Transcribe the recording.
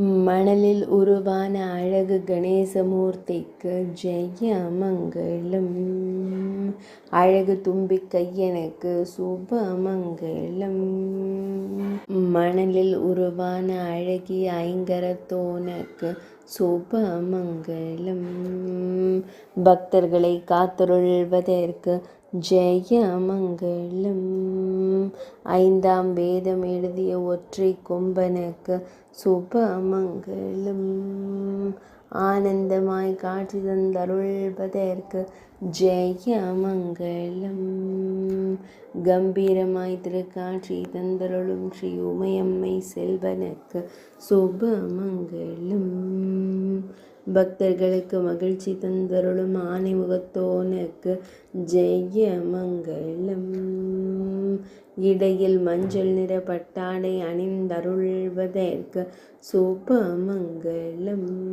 மணலில் உருவான அழகு கணேசமூர்த்திக்கு ஜெயமங்கலம். அழகு தும்பிக்கையனுக்கு சுபமங்கலம். மணலில் உருவான அழகிய ஐங்கரத்தோனுக்கு சுபமங்கலம். பக்தர்களை காத்தருள்வதற்கு ஜெயமங்கலம். ஐந்தாம் வேதம் எழுதிய ஒற்றை கொம்பனுக்கு சுபமங்கலம். ஆனந்தமாய் காட்சி தந்தருள்வதற்கு ஜெயமங்கலம். கம்பீரமாய் திருக்காட்சி தந்தருளும் ஸ்ரீ உமையம்மை செல்வனுக்கு சுபமங்கலம். பக்தர்களுக்கு மகிழ்ச்சி தந்தருளும் ஆனைமுகத்தோனுக்கு ஜெயமங்கலம். இடையில் மஞ்சள் நிற பட்டாடை அணிந்தருள்வதற்கு சுபமங்கலம்.